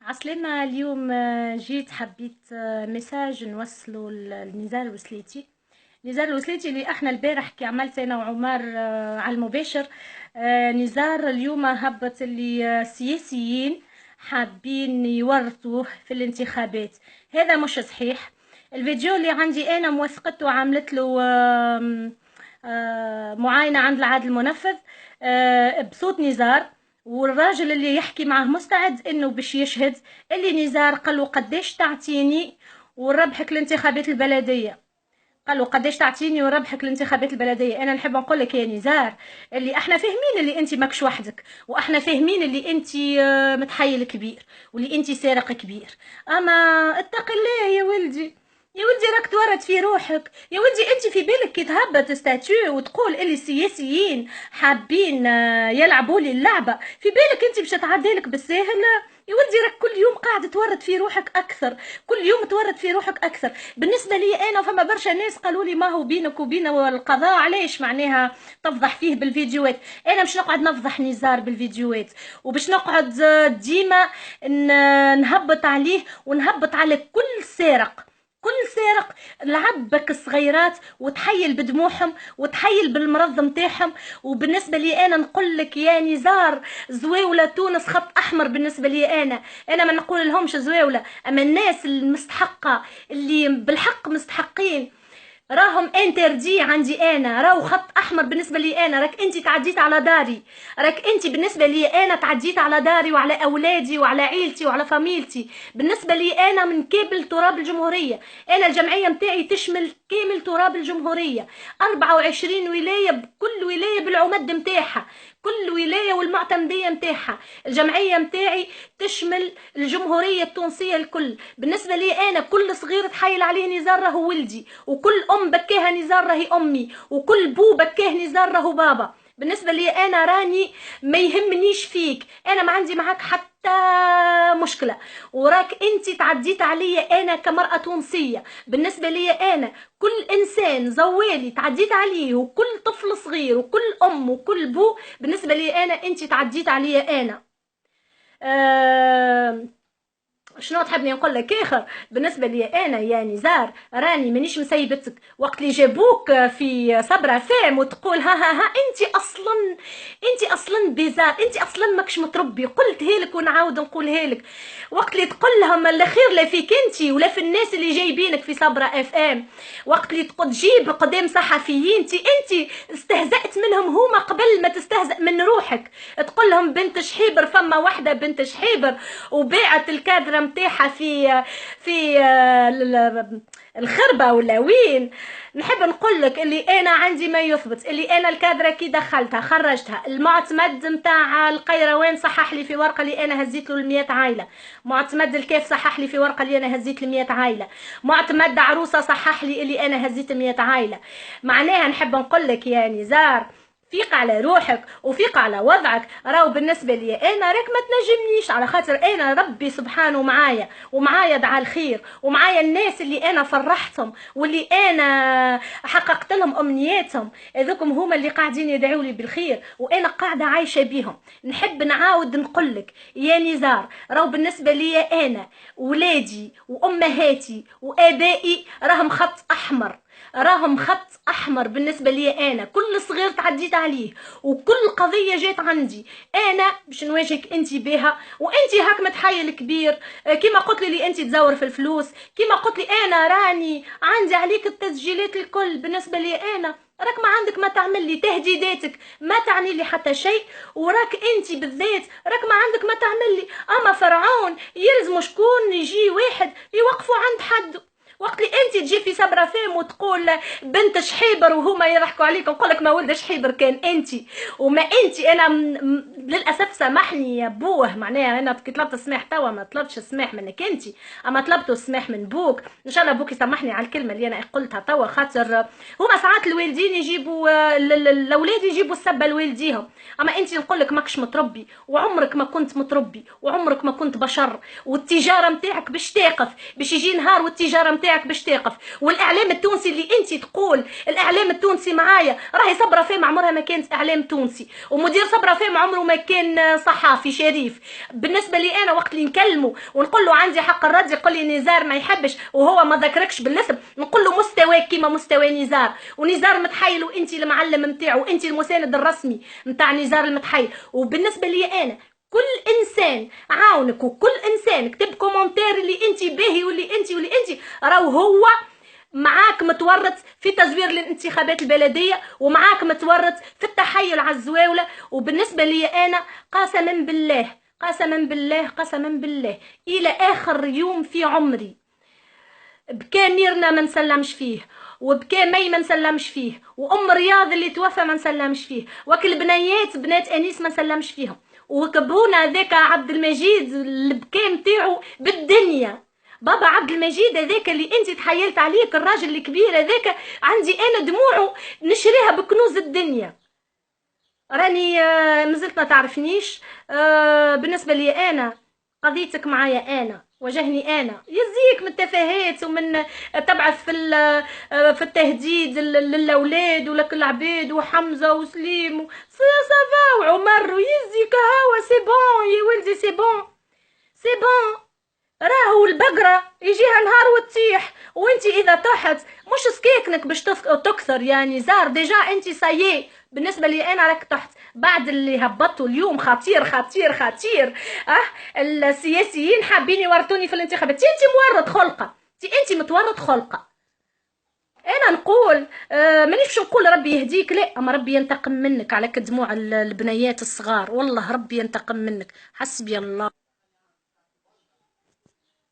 عسلامة. اليوم جيت حبيت ميساج نوصله لنزار الوسليتي. نزار الوسليتي اللي احنا البارح كي عملت انا وعمر على المباشر. نزار اليوم هبط اللي سياسيين حابين يورطوه في الانتخابات. هذا مش صحيح. الفيديو اللي عندي انا موثقته وعملت له معاينة عند العدل المنفذ بصوت نزار، والراجل اللي يحكي معه مستعد انه باش يشهد. اللي نزار قال له قداش تعطيني ونربحك الانتخابات البلديه. قال له قداش تعطيني ونربحك الانتخابات البلديه. انا نحب نقول لك يا نزار اللي احنا فاهمين اللي انت ماكش وحدك، واحنا فاهمين اللي انت متحيل كبير واللي انت سارق كبير، اما اتق الله يا ولدي. يا ولدي راك تورط في روحك. يا ولدي انت في بالك كي تهبط ستاتيو وتقول اللي السياسيين حابين يلعبوا لي اللعبه، في بالك انت باش تعديلك بالساهل؟ يا ولدي راك كل يوم قاعد تورط في روحك اكثر، كل يوم تورط في روحك اكثر. بالنسبه لي انا فما برشا ناس قالوا لي ما هو بينك وبين القضاء علاش معناها تفضح فيه بالفيديوهات. انا مش نقعد نفضح نزار بالفيديوهات، وباش نقعد ديما نهبط عليه ونهبط على كل سارق. كل سارق لعب بك الصغيرات وتحيل بدموعهم وتحيل بالمرض متاعهم. وبالنسبه لي انا نقول لك يا نزار، زواوله تونس خط احمر. بالنسبه لي انا ما نقول لهمش زواوله، اما الناس المستحقه اللي بالحق مستحقين راهم انتردي عندي انا، راهو خط احمر بالنسبه لي انا. راك انت تعديت على داري، راك انت بالنسبه لي انا تعديت على داري وعلى اولادي وعلى عيلتي وعلى فاميلتي. بالنسبه لي انا من كامل تراب الجمهوريه. انا الجمعيه متاعي تشمل كامل تراب الجمهوريه، 24 ولايه، بكل ولايه بالعمد متاعها، كل ولايه والمعتمديه متاعها. الجمعيه متاعي تشمل الجمهوريه التونسيه الكل. بالنسبه لي انا كل صغير تحايل عليه نزار راهو ولدي، وكل ام بكاها نزار راهي امي، وكل بو بكاه نزار راهو بابا. بالنسبه لي انا راني ما يهمنيش فيك، انا ما عندي معاك حتى مشكله، وراك انت تعديت عليا انا كمراه تونسيه. بالنسبه لي انا كل انسان زوالي تعديت عليه، وكل طفل صغير وكل ام وكل بو. بالنسبه لي انا انت تعديت عليا انا. شنو تحبني نقول لك اخر؟ بالنسبه لي انا يا نزار راني مانيش مسيبتك وقت اللي جابوك في صبرا فام وتقول ها انت اصلا بيزار، انت اصلا ماكش متربي. قلتها لك ونعاود نقولها لك، وقت اللي تقول لهم الخير لا فيك انت ولا في الناس اللي جايبينك في صبرا اف ام، وقت اللي تجيب قدام صحفيين انت استهزأت منهم هما قبل ما تستهزأ من روحك. تقول لهم بنت شحيبر، فما واحده بنت شحيبر وباعت الكادره متاعها في الخربه ولا وين. نحب نقول لك اللي انا عندي ما يثبت اللي انا الكادره كي دخلتها خرجتها. المعتمد نتاع القيروان صحح لي في ورقه اللي انا هزيت له 100 عائله. معتمد الكاف صحح لي في ورقه اللي انا هزيت ل 100 عائله. معتمد عروسه صحح لي اللي انا هزيت 100 عائله. معناها نحب نقول لك يا نزار فيق على روحك وفيق على وضعك. راهو بالنسبه لي انا راك ما تنجمنيش، على خاطر انا ربي سبحانه معايا، ومعايا دعاء الخير، ومعايا الناس اللي انا فرحتهم واللي انا حققت لهم امنياتهم. هذوكم هما اللي قاعدين يدعوا لي بالخير وانا قاعده عايشه بيهم. نحب نعاود نقول لك يا نزار، راهو بالنسبه لي انا ولادي وامهاتي وابائي راهم خط احمر، راهم خط احمر. بالنسبه لي انا كل صغير تعديت عليه وكل قضيه جات عندي انا باش نواجهك انت بها. وانت هاك متحيل كبير كيما قلت لي انت تزور في الفلوس، كيما قلت لي انا راني عندي عليك التسجيلات الكل. بالنسبه لي انا راك ما عندك ما تعمل لي تهديداتك ما تعني لي حتى شيء، وراك انت بالذات راك ما عندك ما تعمل لي. اما فرعون يلزم شكون يجي واحد يوقفوا عند حد. وقت اللي انت تجي في صبرا فيم وتقول بنت شحيبر وهما يضحكوا عليك، نقول لك ما ولد شحيبر كان انت وما انت. انا للاسف سامحني يا بوه، معناها انا كي طلبت السماح توا ما طلبتش السماح منك انت، اما طلبت السماح من بوك. ان شاء الله بوك يسامحني على الكلمه اللي انا قلتها توا، خاطر هما ساعات الوالدين يجيبوا الاولاد يجيبوا السبه لوالديهم. اما انت نقول لك ماكش متربي، وعمرك ما كنت متربي، وعمرك ما كنت بشر، والتجاره نتاعك باش تقف، باش يجي نهار والتجاره نتاعك باش تقف. والاعلام التونسي اللي انت تقول الاعلام التونسي معايا، راهي صبره فهم عمرها ما كانت اعلام تونسي، ومدير صبره فهم عمره ما كان صحافي شريف. بالنسبه لي انا وقت اللي نكلمه ونقول له عندي حق الرد يقول لي نزار ما يحبش وهو ما ذكركش بالنسب، نقول له مستوى كيما مستوى نزار، ونزار متحيل وانت المعلم نتاعو، انت المساند الرسمي نتاع نزار المتحيل. وبالنسبه لي انا كل انسان عاونك وكل انسان كتب كومنتير اللي انت باهي واللي انت راهو هو معاك متورط في تزوير الانتخابات البلديه، ومعاك متورط في التحايل على الزواوله. وبالنسبه لي انا قسما بالله قسما بالله قسما بالله الى اخر يوم في عمري بكى ميرنا ما نسلمش فيه، وبكى مي ما نسلمش فيه، وام رياض اللي توفى ما نسلمش فيه، وكل بنات انيس ما نسلمش فيهم، وكبونا ذاك عبد المجيد البكاء نتاعو بالدنيا. بابا عبد المجيد هذاك اللي انت تحيلت عليك الراجل الكبير هذاك، عندي انا دموعه نشريها بكنوز الدنيا. راني مازلت ما تعرفنيش. بالنسبه لي انا قضيتك معايا انا واجهني انا، يزيك من التفاهات ومن تبعث في التهديد للاولاد ولك العباد وحمزه وسليم صافا وعمر ويزيك هوا سي بون يا ولدي سي بون سي بون. راهو البقرة يجيها نهار وتطيح، وانت اذا طحت مش سكيكنك باش تكثر يعني زار ديجا انت سايي. بالنسبة لي انا راك طحت بعد اللي هبطوا اليوم خطير خطير خطير. السياسيين حابين يورطوني في الانتخابات، انت مورط خلقة، انت متورط خلقة. انا نقول مانيش نقول ربي يهديك، لا اما ربي ينتقم منك على كدموع البنيات الصغار، والله ربي ينتقم منك. حسبي الله.